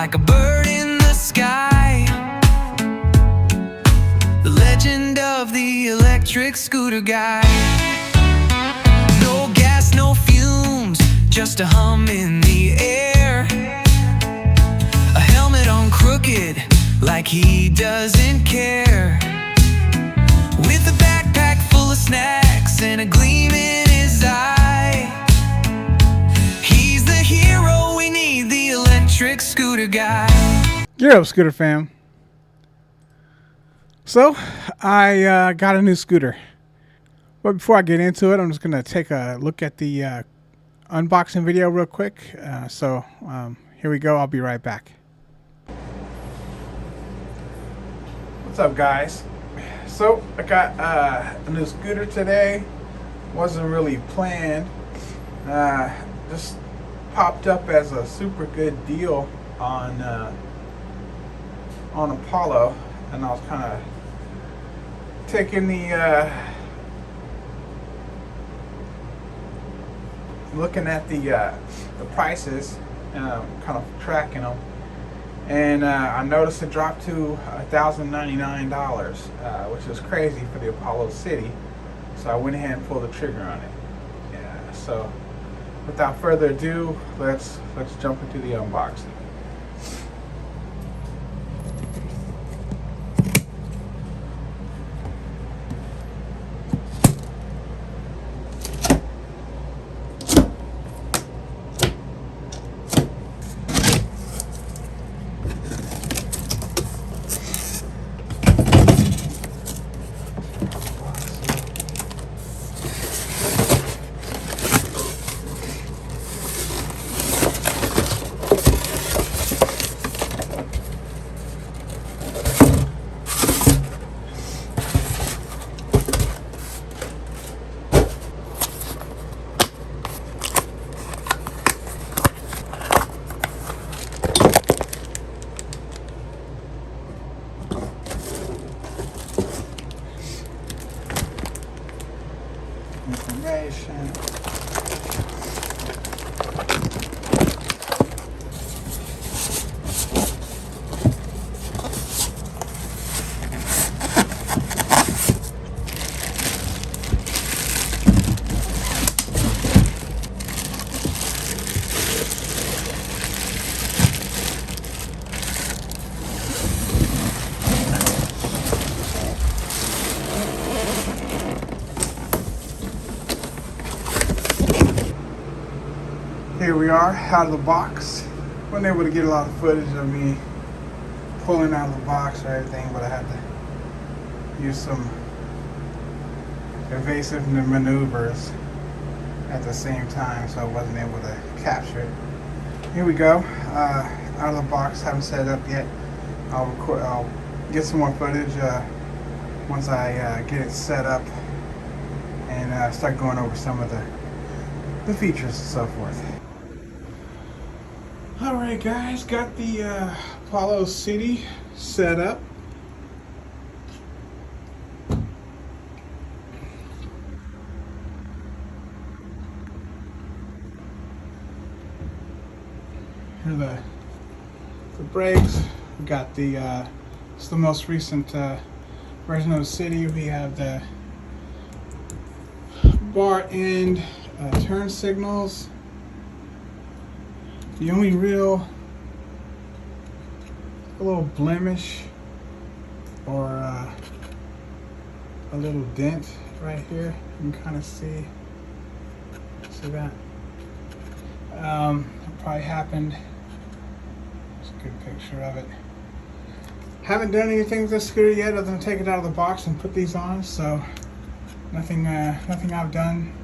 like a bird in the sky. The legend of the electric scooter guy. No gas, no fumes, just a hum in the air. A helmet on crooked, like he doesn't care. With a backpack full of snacks and a gleam in his eye. He's the hero we need, the electric scooter guy. Gear up, scooter fam. So, I got a new scooter. But before I get into it, I'm just going to take a look at the unboxing video real quick. Here we go. I'll be right back. What's up, guys? So, I got a new scooter today. Wasn't really planned. Just popped up as a super good deal on Apollo, and I was kind of taking the looking at the prices, kind of tracking them, and I noticed it dropped to $1,099, which is crazy for the Apollo City. So I went ahead and pulled the trigger on it. Yeah. So without further ado, let's jump into the unboxing. Information. Here we are, out of the box. Wasn't able to get a lot of footage of me pulling out of the box or everything, but I had to use some evasive maneuvers at the same time, so I wasn't able to capture it. Here we go, out of the box. Haven't set it up yet. I'll get some more footage once I get it set up and start going over some of the features and so forth. Alright guys, got the Apollo City set up. Here are the brakes. We got the it's the most recent version of the City. We have the bar end turn signals. The only real little blemish or a little dent right here, you can kind of see that. Probably happened. It's a good picture of it. Haven't done anything with this scooter yet other than take it out of the box and put these on, so nothing I've done.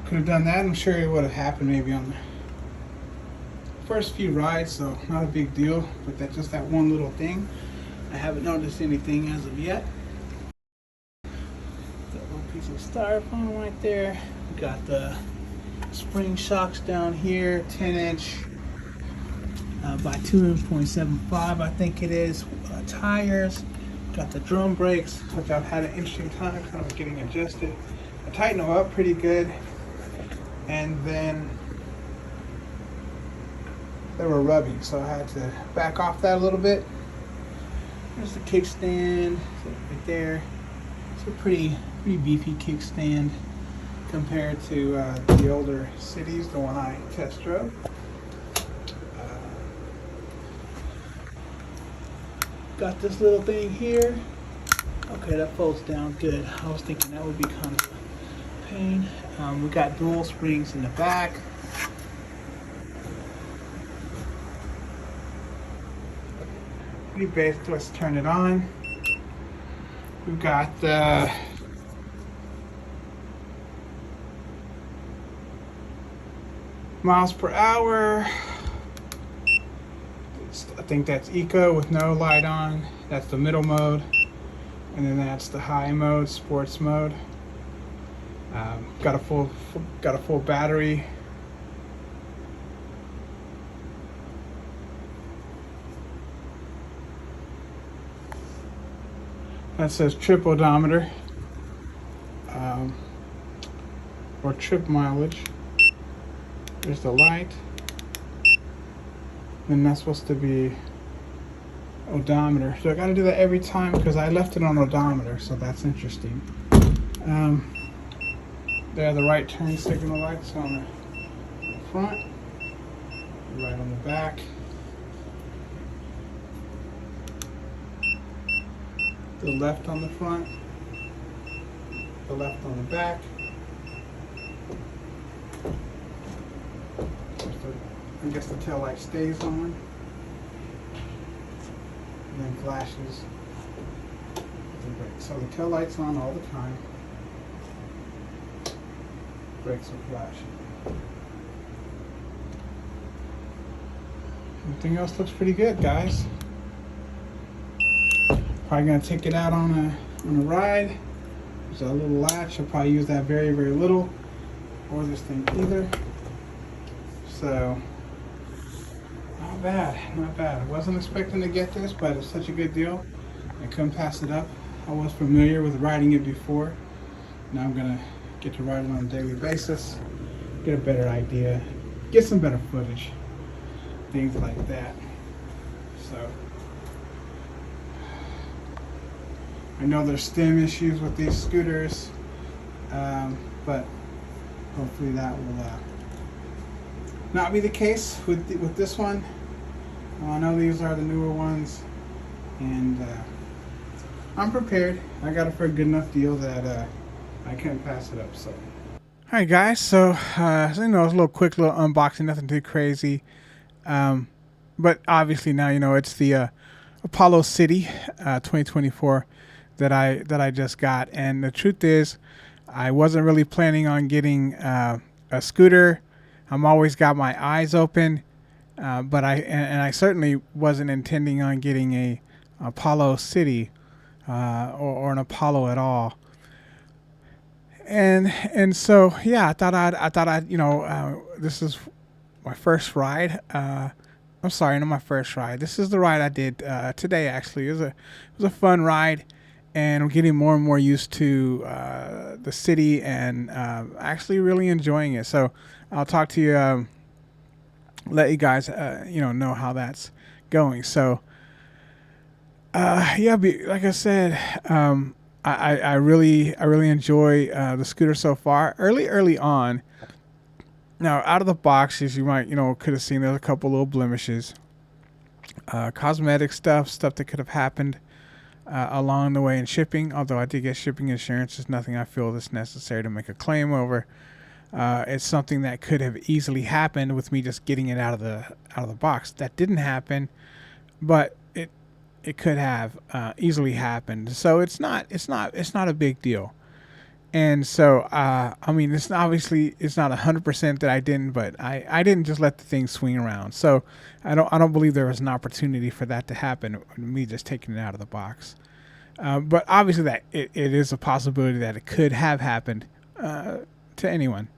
Could have done that. I'm sure it would have happened maybe on the first few rides, so not a big deal, but that's just that one little thing. I haven't noticed anything as of yet. That little piece of styrofoam right there. We got the spring shocks down here, 10-inch by 2.75, I think it is. Tires. Got the drum brakes, which I've had an interesting time kind of getting adjusted. I tightened them up pretty good, and then they were rubbing, so I had to back off that a little bit. There's the kickstand right there. It's a pretty beefy kickstand compared to the older Cities, the one I test drove. Got this little thing here. Okay, that folds down good. I was thinking that would be kind of a pain. We got dual springs in the back. Pretty basic. Let's turn it on. We've got miles per hour. I think that's eco with no light on. That's the middle mode, and then that's the high mode, sports mode. Got a full battery. That says trip odometer, or trip mileage. There's the light. Then that's supposed to be odometer. So I got to do that every time because I left it on odometer, so that's interesting. There are the right turn signal lights on the front, right on the back. The left on the front, the left on the back. I guess the tail light stays on, and then flashes. So the tail light's on all the time. Brakes are flashing. Everything else looks pretty good, guys. Probably gonna take it out on a ride. There's a little latch. I'll probably use that very little, or this thing either. So not bad. I wasn't expecting to get this, but it's such a good deal. I couldn't pass it up. I was familiar with riding it before. Now I'm gonna get to ride it on a daily basis, get a better idea, get some better footage, things like that. So I know there's stem issues with these scooters, but hopefully that will not be the case with this one. I know these are the newer ones, and I'm prepared. I got it for a good enough deal that I can't pass it up. So, alright guys, so it's a little quick little unboxing, nothing too crazy, but obviously now it's the Apollo City 2024 that I just got. And the truth is, I wasn't really planning on getting a scooter. I'm always got my eyes open, but I certainly wasn't intending on getting a Apollo City or an Apollo at all. And so yeah, I thought I'd this is my first ride. I'm sorry, not my first ride. This is the ride I did today. Actually, it was a fun ride, and I'm getting more and more used to the city, and actually really enjoying it. So I'll talk to you, let you guys know how that's going. So yeah, like I said, I really enjoy the scooter so far. Early on. Now, out of the box, as you might could have seen, there's a couple little blemishes, cosmetic stuff that could have happened along the way in shipping. Although I did get shipping insurance, it's nothing I feel that's necessary to make a claim over. It's something that could have easily happened with me just getting it out of the box. That didn't happen, but it could have easily happened. So it's not a big deal. And so I mean, it's not 100% that I didn't, but I didn't just let the thing swing around. So I don't believe there was an opportunity for that to happen, me just taking it out of the box. But obviously that it is a possibility that it could have happened to anyone.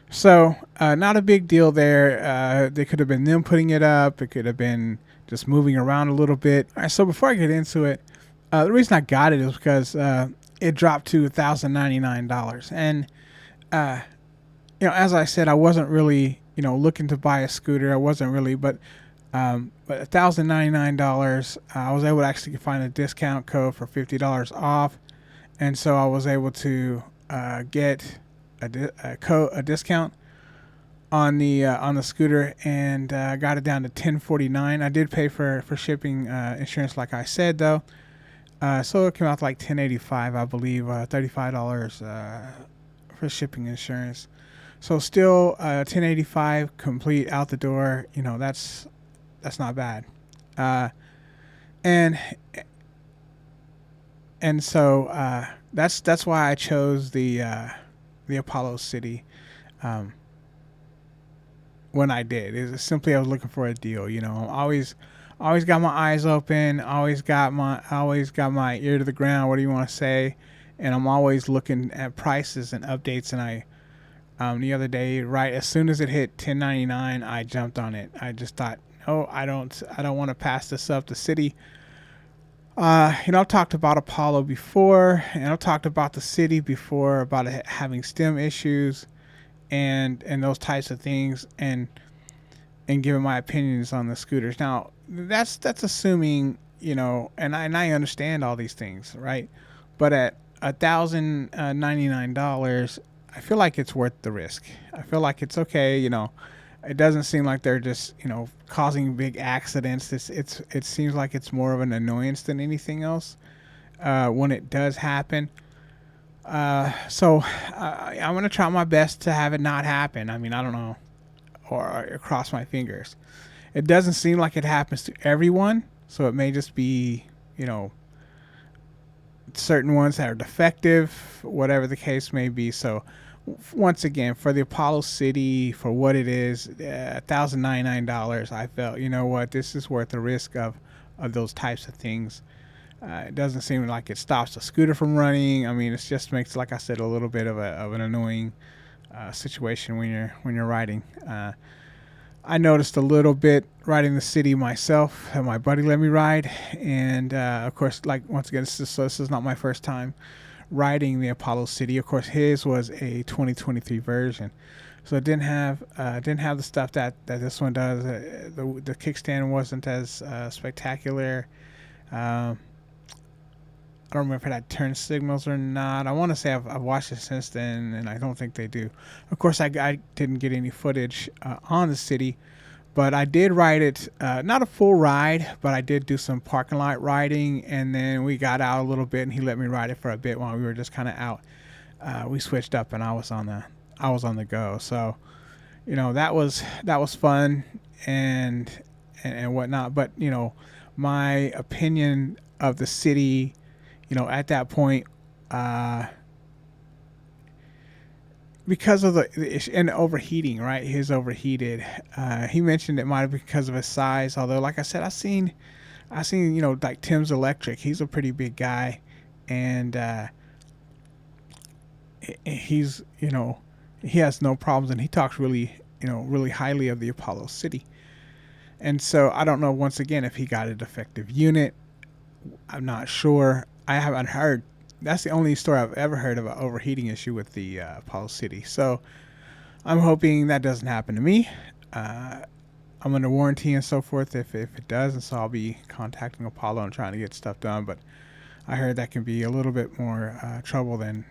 So not a big deal there. They could have been them putting it up. It could have been just moving around a little bit. All right, so before I get into it, the reason I got it is because it dropped to $1,099. And as I said, I wasn't really looking to buy a scooter. I wasn't really, but $1,099, I was able to actually find a discount code for $50 off, and so I was able to get a discount on the scooter, and got it down to $1049. I did pay for shipping insurance, like I said, though. So it came out to like $1085, I believe, $35 for shipping insurance. So still $1085 complete out the door. That's not bad. And so that's why I chose the Apollo City. When I did, it's simply I was looking for a deal. I'm always got my eyes open, always got my ear to the ground. What do you want to say? And I'm always looking at prices and updates. And I the other day, right as soon as it hit $10.99, I jumped on it. I just thought, no, I don't want to pass this up. The city. I've talked about Apollo before, and I've talked about the city before, about it having STEM issues and those types of things, and giving my opinions on the scooters. Now, that's assuming, and I understand all these things, right? But at $1,099, I feel like it's worth the risk. I feel like it's okay. It doesn't seem like they're just causing big accidents. It seems like it's more of an annoyance than anything else when it does happen. So I'm gonna try my best to have it not happen. I mean, I don't know, or cross my fingers. It doesn't seem like it happens to everyone, so it may just be certain ones that are defective, whatever the case may be. So once again, for the Apollo City, for what it is, $1,099, I felt, what, this is worth the risk of those types of things. It doesn't seem like it stops the scooter from running. I mean, it just makes, like I said, a little bit of an annoying situation when you're riding. I noticed a little bit riding the city myself, and my buddy let me ride, and of course, like, once again, this is not my first time riding the Apollo City. Of course, his was a 2023 version, so it didn't have the stuff that this one does. The kickstand wasn't as spectacular. I don't remember if it had turn signals or not. I want to say I've watched it since then, and I don't think they do. Of course, I didn't get any footage on the city, but I did ride it, not a full ride, but I did do some parking lot riding, and then we got out a little bit, and he let me ride it for a bit while we were just kind of out. We switched up, and I was on the go. So, that was fun and whatnot. But my opinion of the city, at that point, because of the issue and overheating, right? His overheated. He mentioned it might have been because of his size. Although, like I said, I seen, like Tim's Electric. He's a pretty big guy, and he's, he has no problems, and he talks really, really highly of the Apollo City. And so I don't know, once again, if he got a defective unit. I'm not sure. I haven't heard. That's the only story I've ever heard of an overheating issue with the Apollo City. So I'm hoping that doesn't happen to me. I'm under warranty and so forth if it does, and so I'll be contacting Apollo and trying to get stuff done. But I heard that can be a little bit more trouble than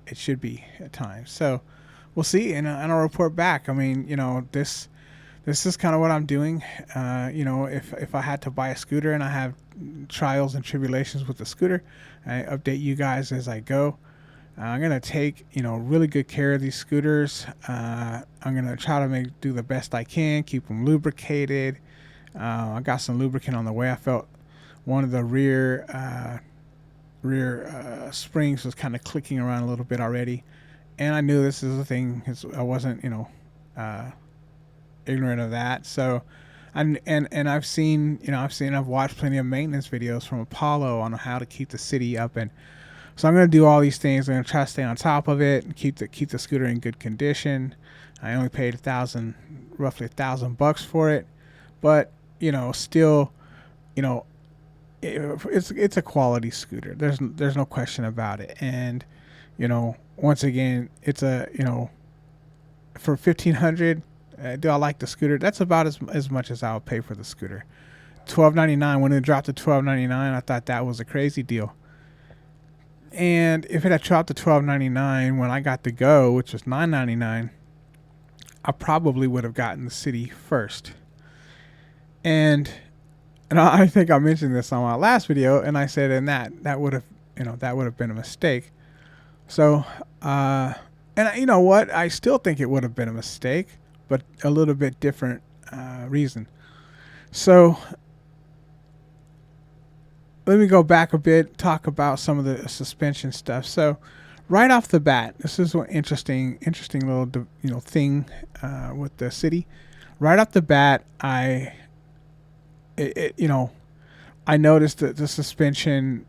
it should be at times. So we'll see, and I'll report back. I mean, this is kind of what I'm doing. If I had to buy a scooter and I have trials and tribulations with the scooter, I update you guys as I go. I'm going to take, really good care of these scooters. I'm going to try to do the best I can, keep them lubricated. I got some lubricant on the way. I felt one of the rear springs was kind of clicking around a little bit already. And I knew this is a thing. I wasn't, ignorant of that. So I've watched plenty of maintenance videos from Apollo on how to keep the city up, and so I'm going to do all these things. I'm going to try to stay on top of it and keep the scooter in good condition. I only paid roughly $1,000 for it, but still, it's a quality scooter. There's no question about it. And once again, it's for 1,500. Do I like the scooter? That's about as much as I'll pay for the scooter. $12.99. When it dropped to $12.99, I thought that was a crazy deal. And if it had dropped to $12.99 when I got the Go, which was $9.99, I probably would have gotten the City first. And I think I mentioned this on my last video, and I said, and that would have, that would have been a mistake. So, and you know what? I still think it would have been a mistake, but a little bit different reason. So let me go back a bit, talk about some of the suspension stuff. So right off the bat, this is one interesting little thing with the City. Right off the bat, I noticed that the suspension,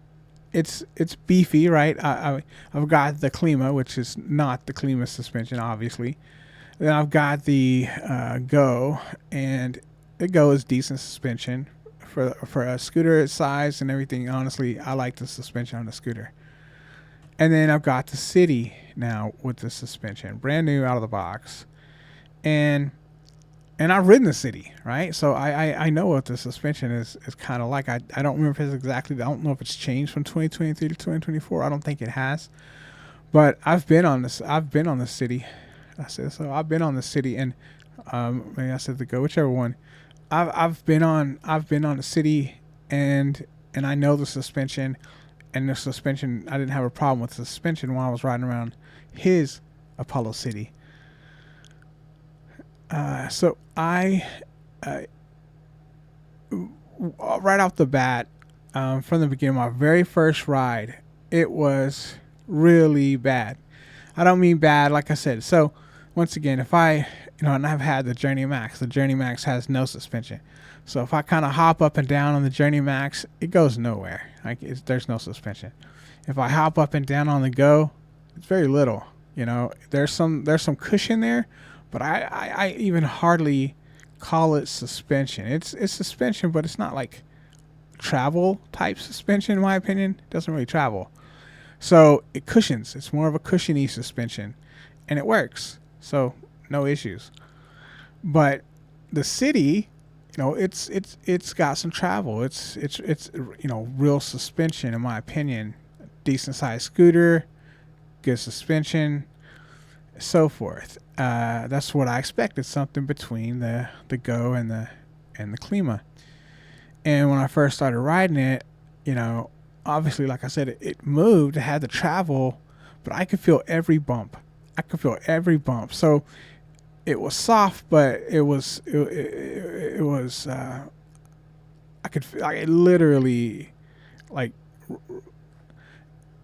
it's beefy, right? I've got the Klima, which is not the Klima suspension, obviously. Then I've got the Go, and the Go is decent suspension for a scooter size and everything. Honestly, I like the suspension on the scooter. And then I've got the City now with the suspension, brand new out of the box, and I've ridden the City, right? So I know what the suspension is kind of like. I don't remember if it's exactly. I don't know if it's changed from 2023 to 2024. I don't think it has, but I've been on this. I've been on the City. I said so. I've been on the City, and maybe I said the Go, whichever one. I've been on the City, and I know the suspension, and the suspension. I didn't have a problem with the suspension while I was riding around his Apollo City. So I, right off the bat, from the beginning, my very first ride, it was really bad. I don't mean bad, like I said. So once again, if I, and I've had the Journey Max. The Journey Max has no suspension. So if I kind of hop up and down on the Journey Max, it goes nowhere. There's no suspension. If I hop up and down on the Go, it's very little. There's some cushion there, but I even hardly call it suspension. It's suspension, but it's not like travel type suspension, in my opinion. It doesn't really travel. So it cushions. It's more of a cushiony suspension, and it works. So no issues. But the City, it's got some travel. It's real suspension, in my opinion. Decent sized scooter, good suspension, so forth. That's what I expected, something between the Go and the Klima. And when I first started riding it, obviously, like I said, it moved, it had the travel, but I could feel every bump. So it was soft, but it was I could feel, like, literally, like,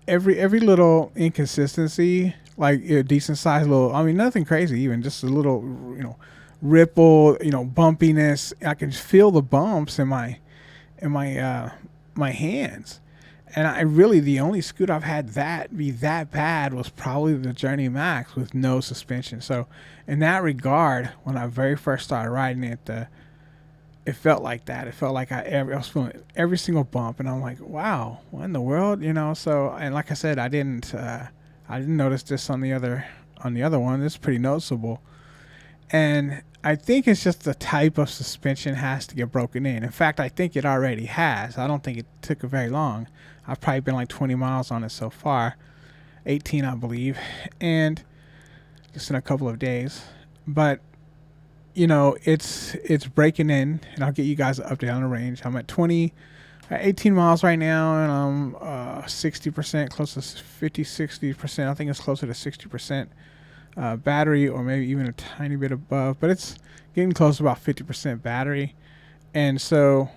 every little inconsistency, like a decent sized little, nothing crazy, even just a little, ripple, bumpiness. I can feel the bumps in my hands. And the only scooter I've had that be that bad was probably the Journey Max with no suspension. So in that regard, when I very first started riding it, it felt like that. It felt like I was feeling every single bump, and I'm like, wow, what in the world, So, and like I said, I didn't notice this on the other one. It's pretty noticeable, and I think it's just the type of suspension has to get broken in. In fact, I think it already has. I don't think it took very long. I've probably been like 20 miles on it so far, 18, I believe, and just in a couple of days. But it's breaking in, and I'll get you guys an update on the range. I'm at 18 miles right now, and I'm 60%, close to 50-60%. I think it's closer to 60% battery, or maybe even a tiny bit above, but it's getting close to about 50% battery. And so,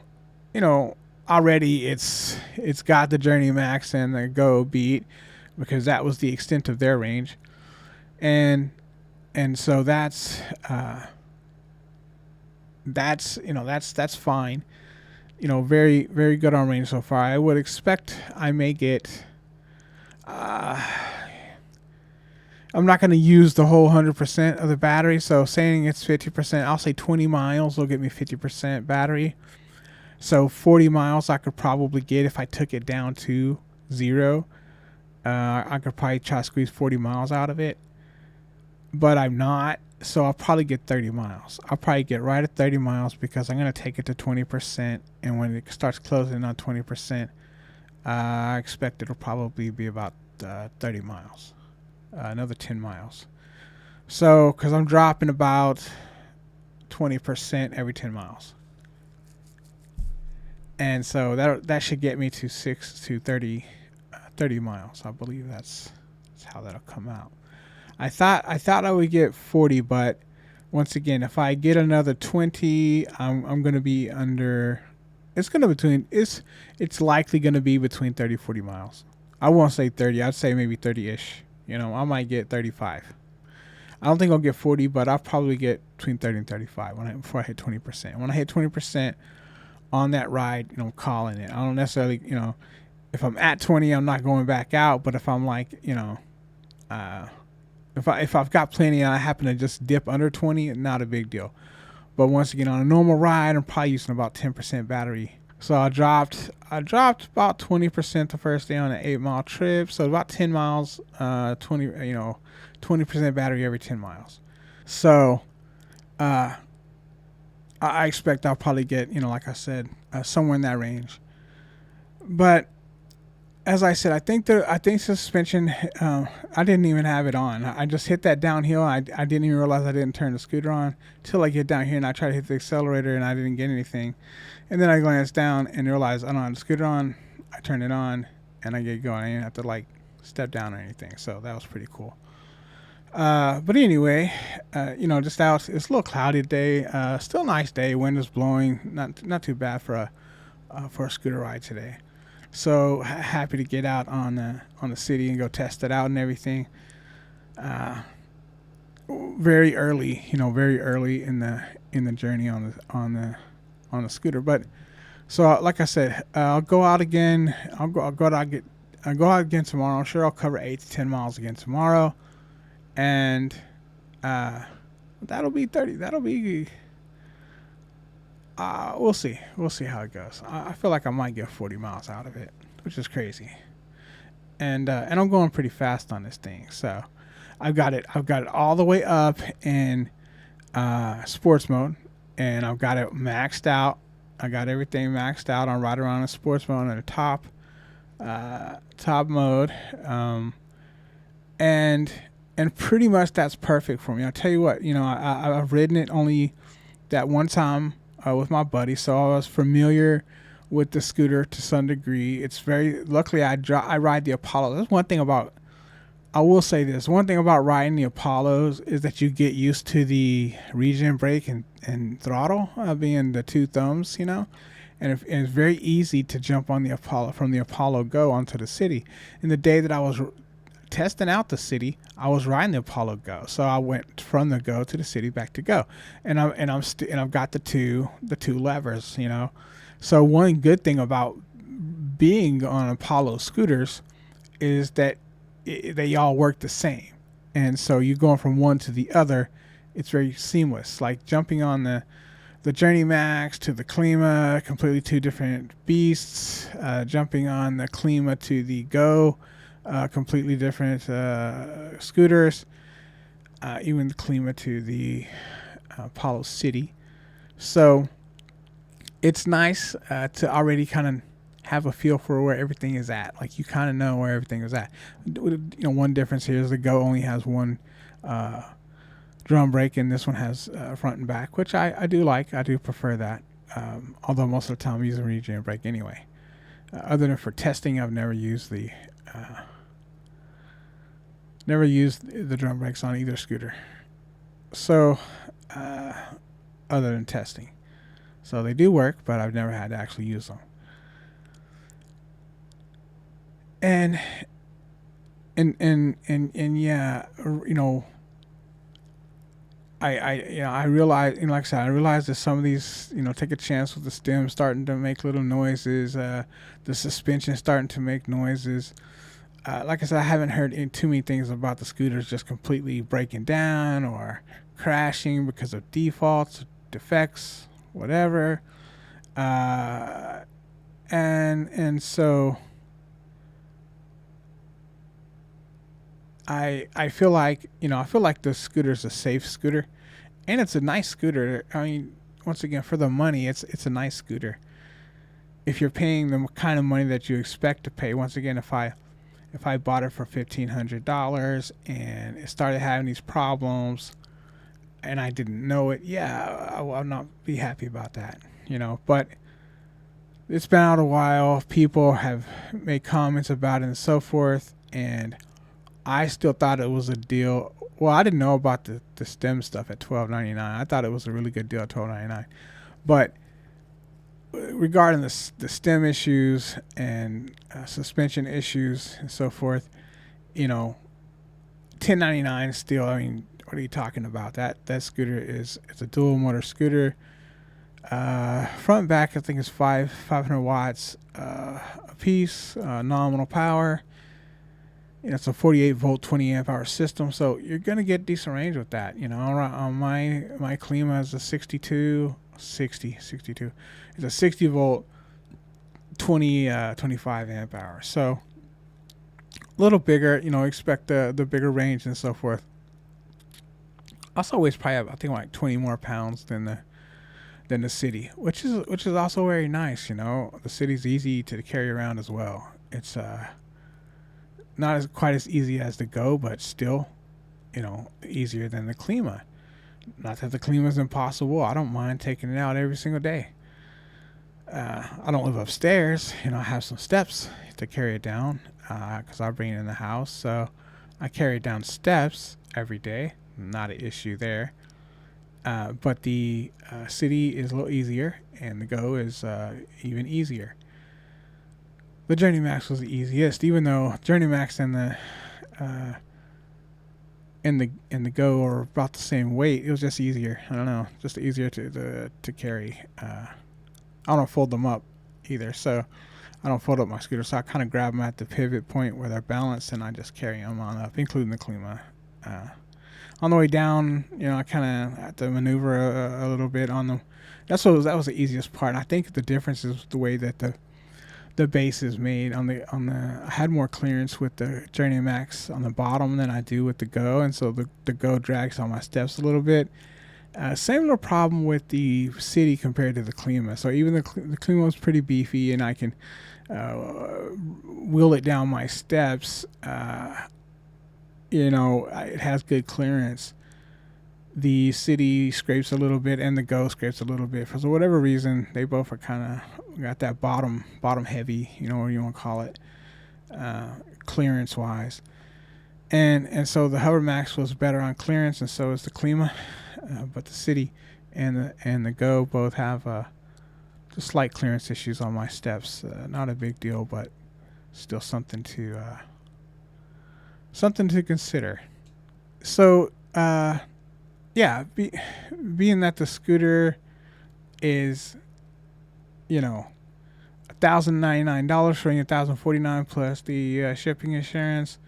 already it's got the Journey Max and the Go beat, because that was the extent of their range, and so that's fine. Very, very good on range so far. I would expect I may get, I'm not going to use the whole 100% of the battery. So saying it's 50%, I'll say 20 miles will get me 50% battery. So 40 miles I could probably get if I took it down to 0. I could probably try to squeeze 40 miles out of it, but I'm not. So I'll probably get 30 miles. I'll probably get right at 30 miles because I'm going to take it to 20%. And when it starts closing on 20%, I expect it'll probably be about 30 miles, another 10 miles. So, because I'm dropping about 20% every 10 miles. And so that should get me to 30 miles. I believe that's how that'll come out. I thought I would get 40, but once again, if I get another 20, I'm gonna be under. It's likely gonna be between 30 40 miles. I won't say 30. I'd say maybe 30ish. I might get 35. I don't think I'll get 40, but I'll probably get between 30 and 35 before I hit 20%. When I hit 20% on that ride, I'm calling it. I don't necessarily, if I'm at 20, I'm not going back out. But if I'm like, if I've got plenty and I happen to just dip under 20, not a big deal. But once again, on a normal ride, I'm probably using about 10% battery. So I dropped about 20% the first day on an 8-mile trip. So about 10 miles, 20% battery every 10 miles. So I expect I'll probably get, like I said, somewhere in that range. But as I said, I think suspension. I didn't even have it on. I just hit that downhill. I didn't even realize I didn't turn the scooter on till I get down here and I try to hit the accelerator and I didn't get anything. And then I glance down and realize I don't have the scooter on. I turn it on and I get going. I didn't have to like step down or anything. So that was pretty cool. But anyway, just out. It's a little cloudy today. Still a nice day. Wind is blowing. Not too bad for a scooter ride today. So happy to get out on the city and go test it out and everything. Very early in the journey on the scooter. But so like I said, I'll go out again. I'll go out again tomorrow. I'm sure I'll cover 8 to 10 miles again tomorrow, and that'll be 30. That'll be. We'll see. We'll see how it goes. I feel like I might get 40 miles out of it, which is crazy. And I'm going pretty fast on this thing. So I've got it all the way up in sports mode, and I've got it maxed out. I got everything maxed out on right around the sports mode and the top mode, and pretty much that's perfect for me. I'll tell you what, I've ridden it only that one time with my buddy, so I was familiar with the scooter to some degree. It's very luckily I ride the Apollo. That's one thing about. I will say this. One thing about riding the Apollos is that you get used to the regen brake and throttle being the two thumbs, and it's very easy to jump on the Apollo from the Apollo Go onto the city. And the day that I was testing out the city, I was riding the Apollo Go, so I went from the Go to the city back to Go, and I've got the two levers, So one good thing about being on Apollo scooters is that they all work the same, and so you going from one to the other, it's very seamless. Like jumping on the Journey Max to the Klima, completely two different beasts. Jumping on the Klima to the Go. Completely different scooters, even the Klima to the Apollo City. So it's nice to already kind of have a feel for where everything is at. Like you kind of know where everything is at. One difference here is the Go only has one drum brake, and this one has front and back, which I do like. I do prefer that. Although most of the time I'm using regen brake anyway. Other than for testing, I've never used the drum brakes on either scooter. So, other than testing. So they do work, but I've never had to actually use them. And yeah, I realize, like I said, I realize that some of these, take a chance with the stem starting to make little noises, the suspension starting to make noises. Like I said, I haven't heard too many things about the scooters just completely breaking down or crashing because of defaults, defects, whatever. And so I feel like, I feel like the scooter is a safe scooter, and it's a nice scooter. I mean, once again, for the money, it's a nice scooter. If you're paying the kind of money that you expect to pay, once again, if I bought it for $1,500 and it started having these problems and I didn't know it, yeah, I will not be happy about that, But it's been out a while. People have made comments about it and so forth, and I still thought it was a deal. Well, I didn't know about the stem stuff at $12.99. I thought it was a really good deal at $12.99, but regarding the stem issues and suspension issues and so forth, $10.99 still. I mean, what are you talking about? That scooter it's a dual motor scooter. Front and back, I think it's 500 watts a piece. Nominal power. It's a 48 volt 20 amp hour system, so you're gonna get decent range with that. On my Klima is a 62. It's a 60 volt 25 amp hour. So a little bigger, expect the bigger range and so forth. Also weighs probably, I think, like 20 more pounds than the city, which is also very nice. The city's easy to carry around as well. It's not quite as easy as the Go, but still, easier than the Klima. Not that the Klima is impossible. I don't mind taking it out every single day. I don't live upstairs. I have some steps to carry it down because I bring it in the house. So I carry it down steps every day. Not an issue there. But the city is a little easier, and the Go is even easier. The Journey Max was the easiest, even though Journey Max and the Go are about the same weight. It was just easier. I don't know, just easier to carry. I don't fold them up either, so I don't fold up my scooter. So I kind of grab them at the pivot point where they're balanced, and I just carry them on up, including the Klima. On the way down, I kind of had to maneuver a little bit on them. That was the easiest part. And I think the difference is the way that the base is made. I had more clearance with the Journey Max on the bottom than I do with the Go, and so the Go drags on my steps a little bit. Same little problem with the city compared to the Klima. So even the Klima was pretty beefy, and I can wheel it down my steps. It has good clearance. The city scrapes a little bit, and the Go scrapes a little bit. For whatever reason, they both are kind of got that bottom heavy, what you want to call it, clearance wise. And so the Hover Max was better on clearance, and so is the Klima. But the city and the Go both have just slight clearance issues on my steps. Not a big deal, but still something to consider. So being that the scooter is $1,099 for $1,049 plus the shipping, insurance,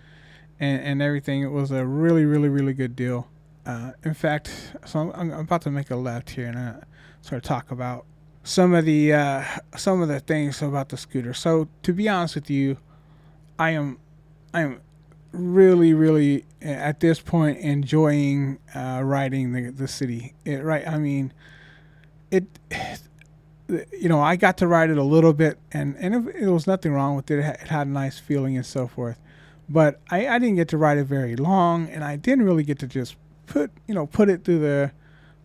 and everything, it was a really, really, really good deal. In fact, so I'm about to make a left here and sort of talk about some of the things about the scooter. So to be honest with you, I am really, really at this point enjoying riding the city. I got to ride it a little bit, and it was nothing wrong with it. It had a nice feeling and so forth. But I didn't get to ride it very long, and I didn't really get to just put it through the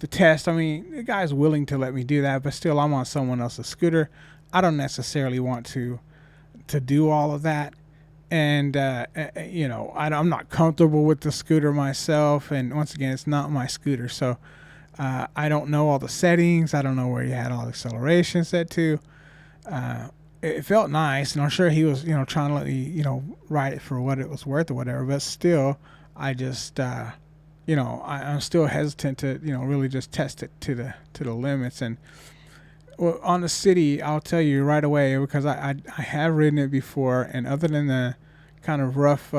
test. I mean, the guy's willing to let me do that, but still, I'm on someone else's scooter. I don't necessarily want to do all of that. And, I'm not comfortable with the scooter myself. And once again, it's not my scooter. So I don't know all the settings. I don't know where he had all the acceleration set to. It felt nice. And I'm sure he was, trying to let me, ride it for what it was worth or whatever. But still, I just, I'm still hesitant to, really just test it to the limits. And on the city, I'll tell you right away, because I have ridden it before, and other than the kind of rough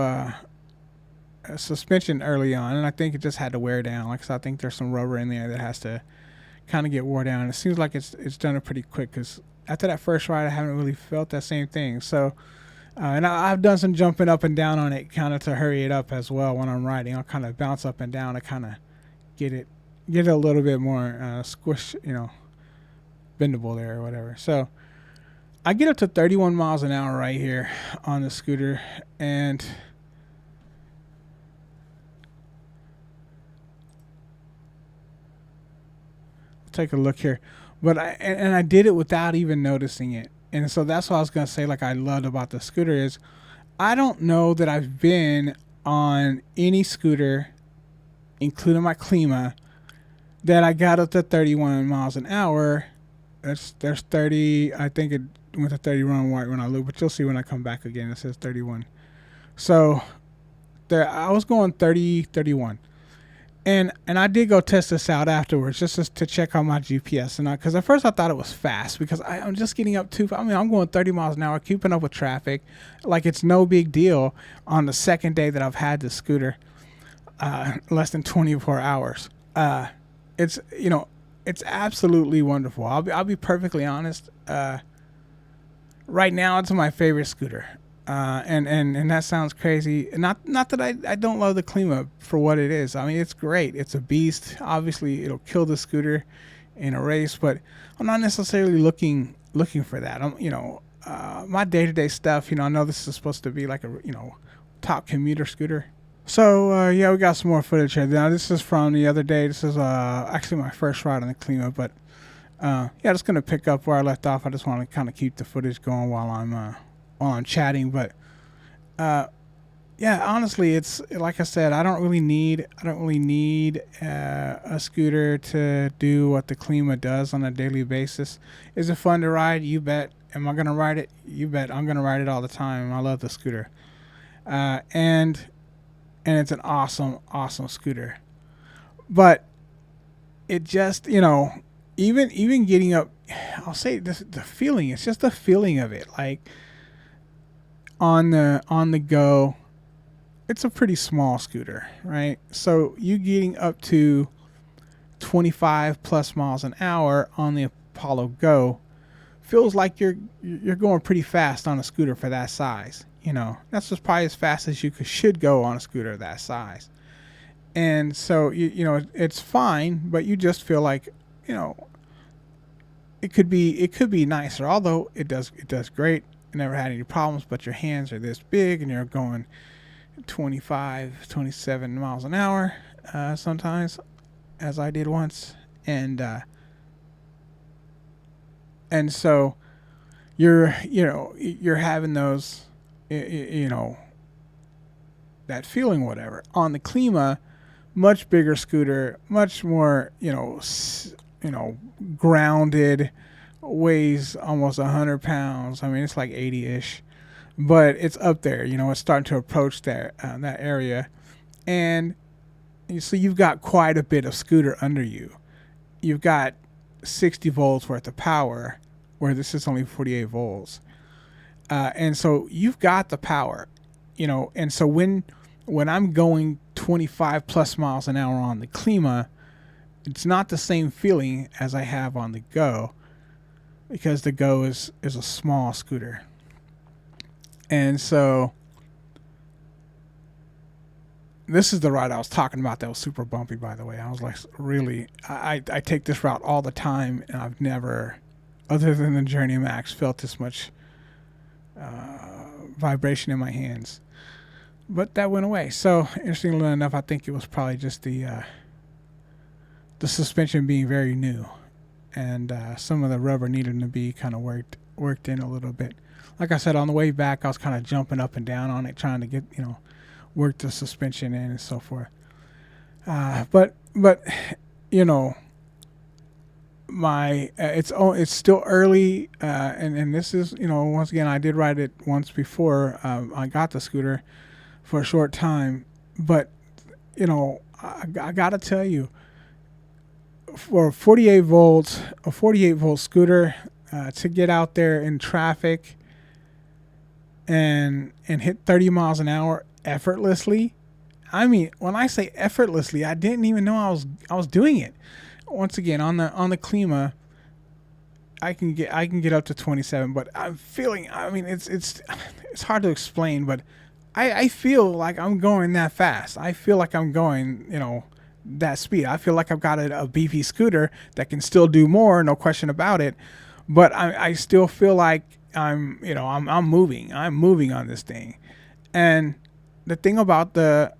suspension early on, and I think it just had to wear down. Like I said, I think there's some rubber in there that has to kind of get wore down. It seems like it's done it pretty quick, because after that first ride, I haven't really felt that same thing. So And I've done some jumping up and down on it kind of to hurry it up as well when I'm riding. I'll kind of bounce up and down to kind of get it a little bit more squish, bendable there or whatever. So I get up to 31 miles an hour right here on the scooter, and take a look here. But I did it without even noticing it. And so that's what I was going to say, like I loved about the scooter is I don't know that I've been on any scooter, including my Klima, that I got up to 31 miles an hour. There's 30, I think it went to 30 run white when I loop, but you'll see when I come back again, it says 31. So there, I was going 30, 31. And I did go test this out afterwards just to check on my GPS. And because at first I thought it was fast because I'm just getting up I'm going 30 miles an hour, keeping up with traffic. Like it's no big deal on the second day that I've had the scooter, less than 24 hours. It's, it's absolutely wonderful. I'll be perfectly honest. Right now it's my favorite scooter. And that sounds crazy. Not that I don't love the Klima for what it is. I mean, it's great. It's a beast. Obviously, it'll kill the scooter in a race, but I'm not necessarily looking for that. My day-to-day stuff. I know this is supposed to be like a top commuter scooter. So we got some more footage here. Now this is from the other day. This is actually my first ride on the Klima, but just gonna pick up where I left off. I just want to kind of keep the footage going while I'm chatting, but honestly, it's like I said, I don't really need a scooter to do what the Klima does on a daily basis. Is it fun to ride? You bet. Am I gonna ride it? You bet. I'm gonna ride it all the time. I love the scooter, and it's an awesome scooter. But it just even getting up, I'll say this, the feeling. It's just the feeling of it, like. On the go, it's a pretty small scooter, right? So you getting up to 25 plus miles an hour on the Apollo Go feels like you're going pretty fast on a scooter for that size. That's just probably as fast as you should go on a scooter that size. And so it's fine, but you just feel like it could be nicer. Although it does great. Never had any problems, but your hands are this big and you're going 25, 27 miles an hour sometimes, as I did once, and so you're having those that feeling, whatever. On the Klima, much bigger scooter, much more grounded. Weighs almost 100 pounds. I mean, it's like 80-ish, but it's up there. It's starting to approach that area, and so you've got quite a bit of scooter under you. You've got 60 volts worth of power, where this is only 48 volts, and so you've got the power, And so when I'm going 25 plus miles an hour on the Klima, it's not the same feeling as I have on the Go. Because the Go is a small scooter. And so this is the ride I was talking about that was super bumpy, by the way. I was like, really, I take this route all the time, and I've never, other than the Journey Max, felt this much vibration in my hands. But that went away. So interestingly enough, I think it was probably just the suspension being very new. And some of the rubber needed to be kind of worked in a little bit. Like I said, on the way back, I was kind of jumping up and down on it, trying to get work the suspension in and so forth. But my it's still early, and this is once again, I did ride it once before. I got the scooter for a short time, but I gotta tell you. For a 48 volt scooter, to get out there in traffic and hit 30 miles an hour effortlessly. I mean, when I say effortlessly, I didn't even know I was doing it. Once again, on the Klima, I can get up to 27, but I'm feeling. I mean, it's hard to explain, but I feel like I'm going that fast. I feel like I'm going, that speed. I feel like I've got a beefy scooter that can still do more, no question about it. But I still feel like I'm moving. I'm moving on this thing. And the thing about the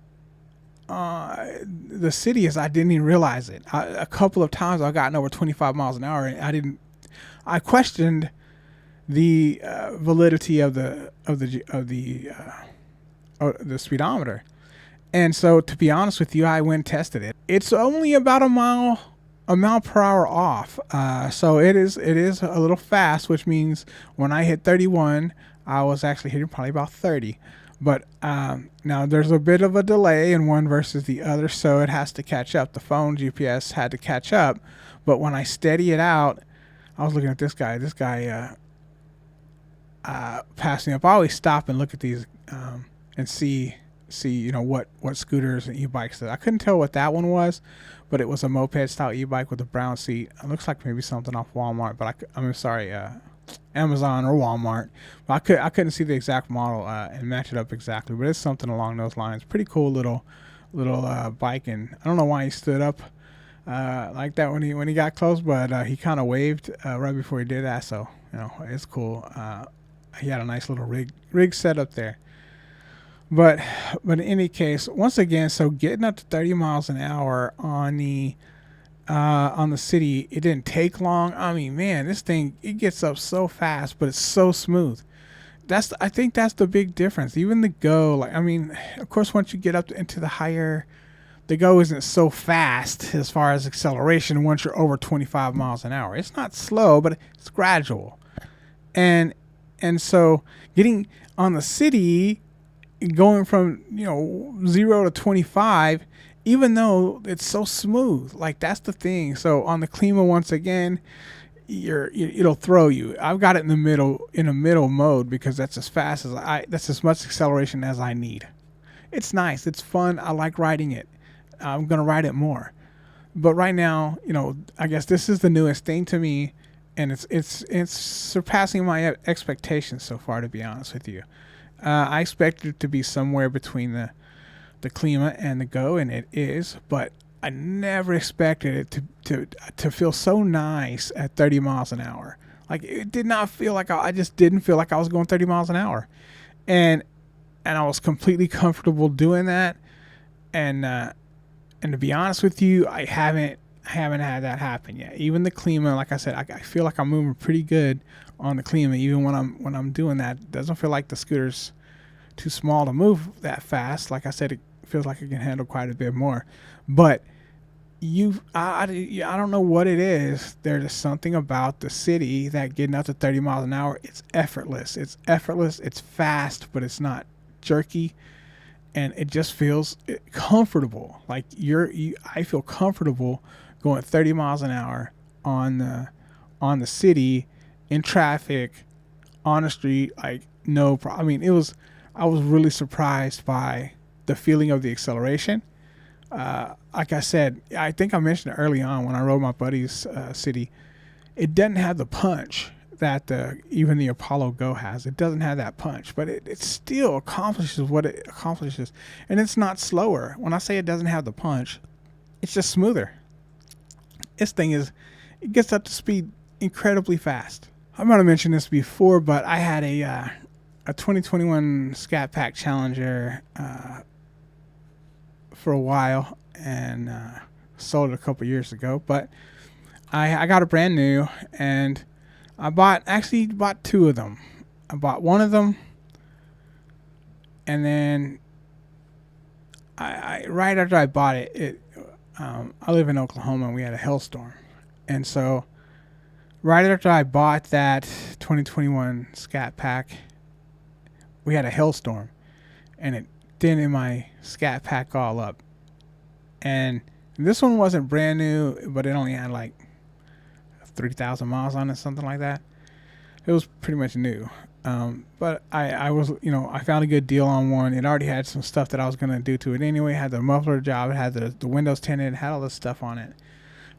city is I didn't even realize it. A couple of times I've gotten over 25 miles an hour, and I questioned the validity of the speedometer. And so, to be honest with you, I went and tested it. It's only about a mile per hour off. So it is a little fast, which means when I hit 31, I was actually hitting probably about 30. But now there's a bit of a delay in one versus the other, so it has to catch up. The phone GPS had to catch up. But when I steady it out, I was looking at this guy. This guy passed me up. I always stop and look at these and see what scooters and e-bikes. I couldn't tell what that one was, but it was a moped style e-bike with a brown seat. It looks like maybe something off Walmart, but I'm sorry, Amazon or Walmart. But I couldn't see the exact model and match it up exactly, but it's something along those lines. Pretty cool little bike, and I don't know why he stood up like that when he got close, but he kind of waved right before he did that. So it's cool. He had a nice little rig set up there. But in any case, once again, so getting up to 30 miles an hour on the city, it didn't take long. I mean, man, this thing, it gets up so fast, but it's so smooth. I think that's the big difference. Even the Go, of course, once you get up into the higher, the Go isn't so fast as far as acceleration once you're over 25 miles an hour. It's not slow, but it's gradual. And so getting on the city, going from 0 to 25, even though it's so smooth, like that's the thing. So on the Klima, once again, it'll throw you. I've got it in a middle mode because that's as fast as that's as much acceleration as I need. It's nice, it's fun, I like riding it. I'm gonna ride it more, but right now, I guess this is the newest thing to me, and it's surpassing my expectations so far, to be honest with you. I expected it to be somewhere between the Klima and the Go, and it is, but I never expected it to feel so nice at 30 miles an hour. Like, it did not feel like I just didn't feel like I was going 30 miles an hour, and I was completely comfortable doing that. And to be honest with you, I haven't had that happen yet. Even the Klima, like I said, I feel like I'm moving pretty good on the Klima. Even when I'm doing that, it doesn't feel like the scooter's too small to move that fast. Like I said, it feels like it can handle quite a bit more. But I don't know what it is. There's just something about the city that getting up to 30 miles an hour, it's effortless. It's fast, but it's not jerky. And it just feels comfortable. Like I feel comfortable going 30 miles an hour on the city, in traffic, on the street, like no problem. I mean, I was really surprised by the feeling of the acceleration. Like I said, I think I mentioned it early on when I rode my buddy's city. It doesn't have the punch that even the Apollo Go has. It doesn't have that punch, but it still accomplishes what it accomplishes. And it's not slower. When I say it doesn't have the punch, it's just smoother. This thing it gets up to speed incredibly fast. I might have mentioned this before, but I had a 2021 Scat Pack Challenger for a while, and sold it a couple years ago. But I got it brand new, and I bought two of them. I bought one of them, and then I right after I bought it, I live in Oklahoma, and we had a hailstorm, and so right after I bought that 2021 Scat Pack, we had a hailstorm, and it dented my Scat Pack all up. And this one wasn't brand new, but it only had like 3,000 miles on it, something like that. It was pretty much new. But I was, I found a good deal on one. It already had some stuff that I was going to do to it anyway. It had the muffler job. It had the windows tinted. It had all this stuff on it.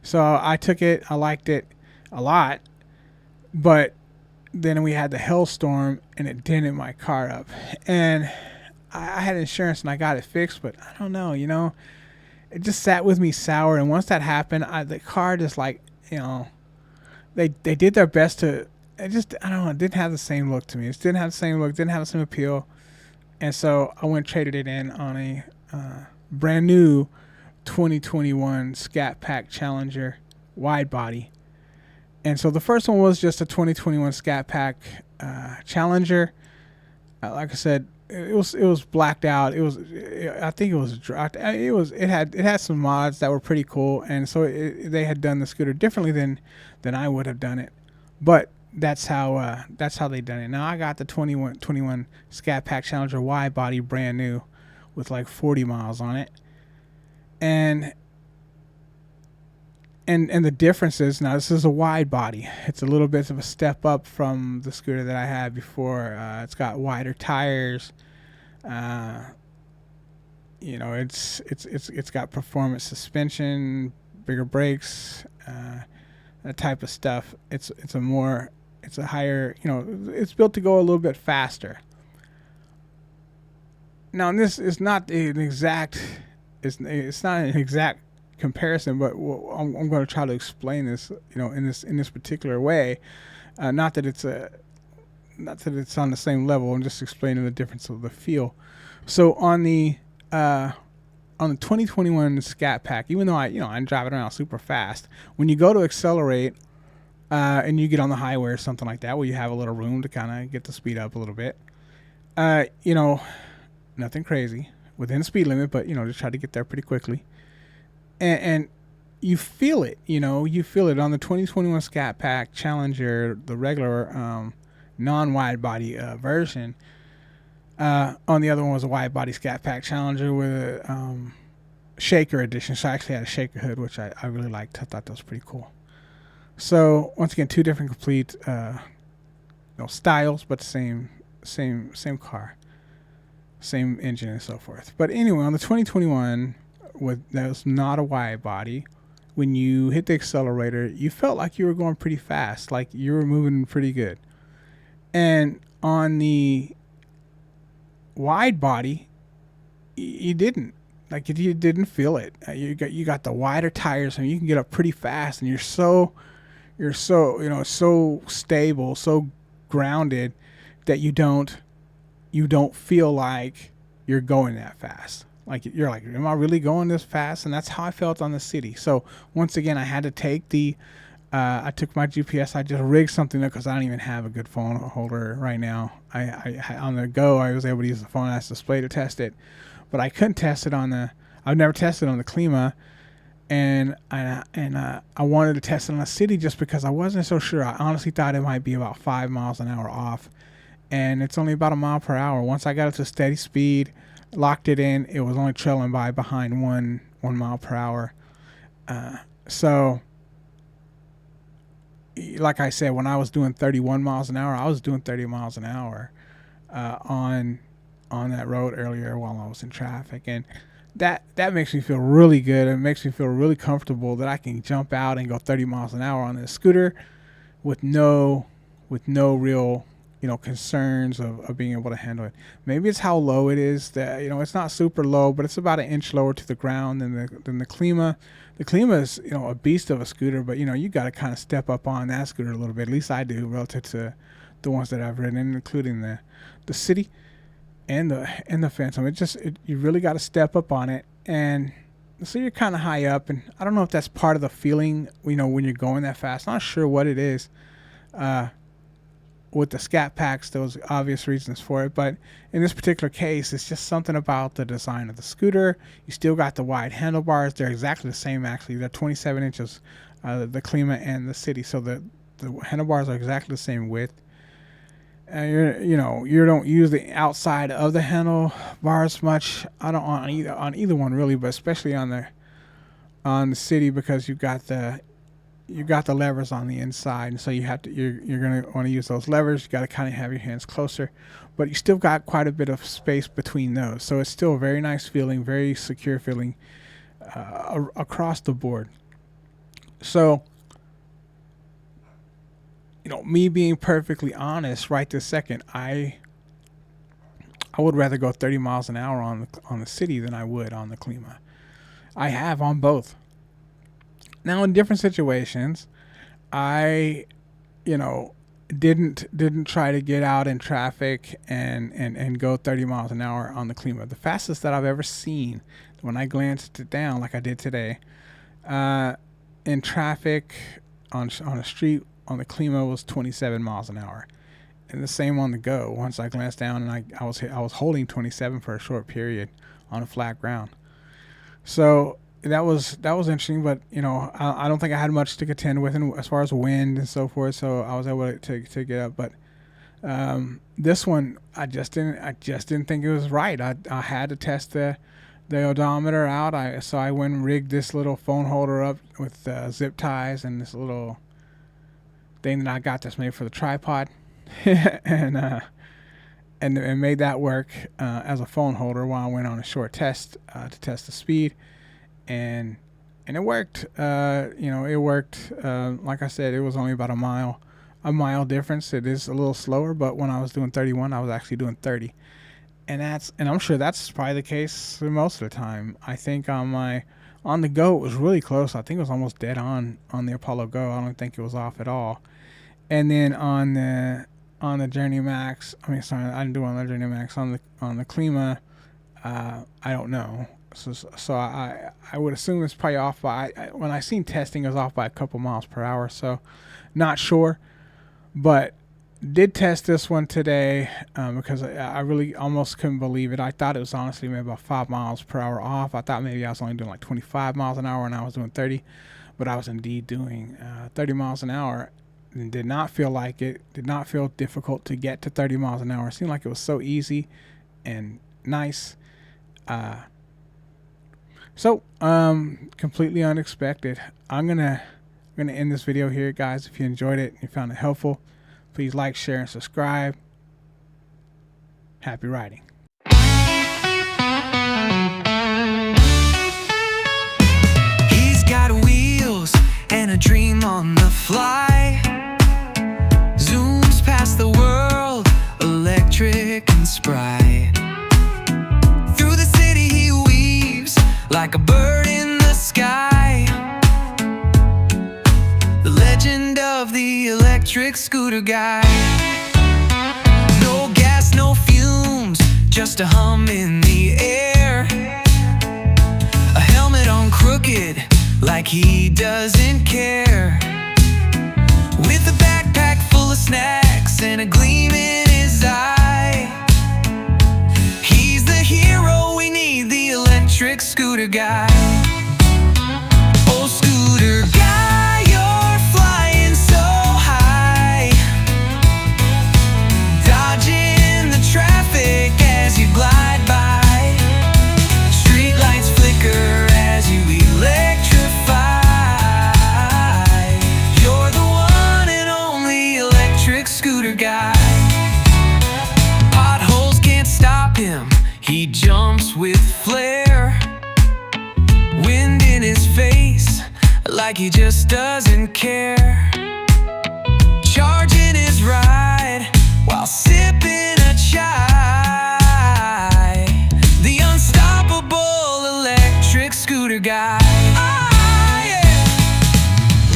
So I took it. I liked it a lot. But then we had the hailstorm and it dented my car up. And I had insurance and I got it fixed, but I don't know, it just sat with me sour. And once that happened, the car just like, they did their best to, I don't know, it didn't have the same look to me. It didn't have the same look, didn't have the same appeal. And so I went and traded it in on a brand new 2021 Scat Pack Challenger wide body. And so the first one was just a 2021 Scat Pack Challenger. Like I said, it was blacked out. I think it was dropped. It had some mods that were pretty cool, and so they had done the scooter differently than I would have done it. But that's how they done it. Now I got the 21 Scat Pack Challenger wide body, brand new, with like 40 miles on it, and the difference is, now this is a wide body. It's a little bit of a step up from the scooter that I had before. It's got wider tires. It's got performance suspension, bigger brakes, that type of stuff. It's a higher, it's built to go a little bit faster. Now, this is not an exact. It's not an exact comparison, but I'm going to try to explain this, in this particular way. Not that it's on the same level. I'm just explaining the difference of the feel. So on the 2021 Scat Pack, even though I'm driving around super fast, when you go to accelerate and you get on the highway or something like that, where you have a little room to kind of get the speed up a little bit, nothing crazy within the speed limit, but just try to get there pretty quickly. And you feel it, you feel it on the 2021 Scat Pack Challenger, the regular non-wide body version. On the other one was a wide body Scat Pack Challenger with a shaker edition. So I actually had a shaker hood, which I really liked. I thought that was pretty cool. So once again, two different complete styles, but same car, same engine and so forth. But anyway, on the 2021, that was not a wide body, when you hit the accelerator, you felt like you were going pretty fast, like you were moving pretty good. And on the wide body, you didn't. Like, you didn't feel it. You got the wider tires, and you can get up pretty fast, and you're so so stable, so grounded that you don't feel like you're going that fast. Like, you're like, am I really going this fast? And that's how I felt on the city. So once again, I had to take I took my GPS. I just rigged something up because I don't even have a good phone holder right now. I on the go, I was able to use the phone as display to test it, but I couldn't test it I've never tested on the Klima, and I wanted to test it on the city just because I wasn't so sure. I honestly thought it might be about 5 miles an hour off, and it's only about a mile per hour. Once I got it to steady speed, locked it in, it was only trailing behind 1 mile per hour. So like I said, when I was doing 31 miles an hour, I was doing 30 miles an hour on that road earlier while I was in traffic, and that makes me feel really good. It makes me feel really comfortable that I can jump out and go 30 miles an hour on this scooter with no real concerns of being able to handle it. Maybe it's how low it is, that it's not super low, but it's about 1 inch lower to the ground than the Klima. The Klima is a beast of a scooter, but you got to kind of step up on that scooter a little bit. At least I do, relative to the ones that I've ridden, including the city and the Phantom. You really got to step up on it, and so you're kind of high up, and I don't know if that's part of the feeling when you're going that fast. I'm not sure what it is. With the Scat Packs, there was obvious reasons for it, but in this particular case, it's just something about the design of the scooter. You still got the wide handlebars. They're exactly the same, actually. They're 27 inches, the Klima and the City, so the handlebars are exactly the same width. You don't use the outside of the handlebars much. I don't on either one really, but especially on the City, because you've got the levers on the inside, and so you're going to want to use those levers. You got to kind of have your hands closer, but you still got quite a bit of space between those, so it's still a very nice feeling, very secure feeling across the board. So me being perfectly honest, right this second, I would rather go 30 miles an hour on the city than I would on the Klima. I have on both. Now, in different situations, I, didn't try to get out in traffic and go 30 miles an hour on the Klima. The fastest that I've ever seen when I glanced it down, like I did today, in traffic on a street on the Klima was 27 miles an hour. And the same on the go. Once I glanced down, and I was holding 27 for a short period on a flat ground. So that was interesting, but I don't think I had much to contend with as far as wind and so forth. So I was able to get up, but this one I just didn't think it was right. I had to test the odometer out. So I went and rigged this little phone holder up with zip ties and this little thing that I got that's made for the tripod. and made that work as a phone holder while I went on a short test to test the speed, and it worked. It worked. Like I said, it was only about a mile difference. It is a little slower, but when I was doing 31, I was actually doing 30, and I'm sure that's probably the case most of the time. I think on the go it was really close. I think it was almost dead on the Apollo Go. I don't think it was off at all. And then on the Journey Max, I didn't do it on the Journey Max. On the Klima, I don't know. So I would assume it's probably off by. When I seen testing, it was off by a couple miles per hour. So not sure, but did test this one today because I really almost couldn't believe it. I thought it was honestly maybe about 5 miles per hour off. I thought maybe I was only doing like 25 miles an hour and I was doing 30, but I was indeed doing 30 miles an hour. And did not feel like it. Did not feel difficult to get to 30 miles an hour. It seemed like it was so easy and nice. So completely unexpected. I'm gonna end this video here, guys. If you enjoyed it and you found it helpful, please like, share, and subscribe. Happy riding. He's got wheels and a dream on the fly. Zooms past the world, electric and spry. Through the city he weaves like a bird in the sky. The legend of the electric scooter guy. No gas, no fumes, just a hum in the air. A helmet on crooked like he doesn't care. With a backpack full of snacks and a gleam in his eye. He's the hero we need, the electric scooter guy. Oh, scooter guy, you're flying so high, dodging the traffic as you glide by. Street lights flicker as you electrify. You're the one and only electric scooter guy. Potholes can't stop him, he jumps with flair. Wind in his face like he just doesn't care. Charging his ride while sipping a chai. The unstoppable electric scooter guy. Ah, yeah.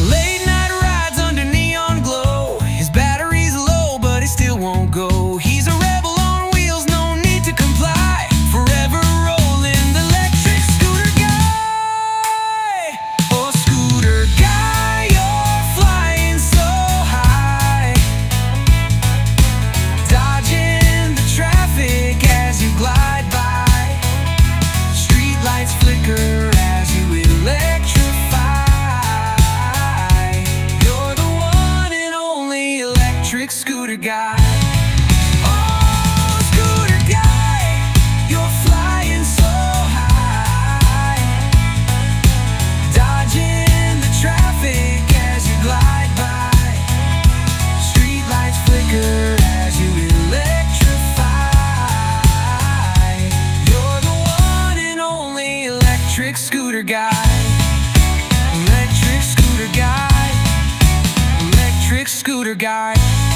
Late night rides under neon glow. His battery's low, but he still won't go. He's a rebel on wheels, no need to comply. Forever rolling, the electric scooter guy. Oh, scooter guy, Scooter Guy.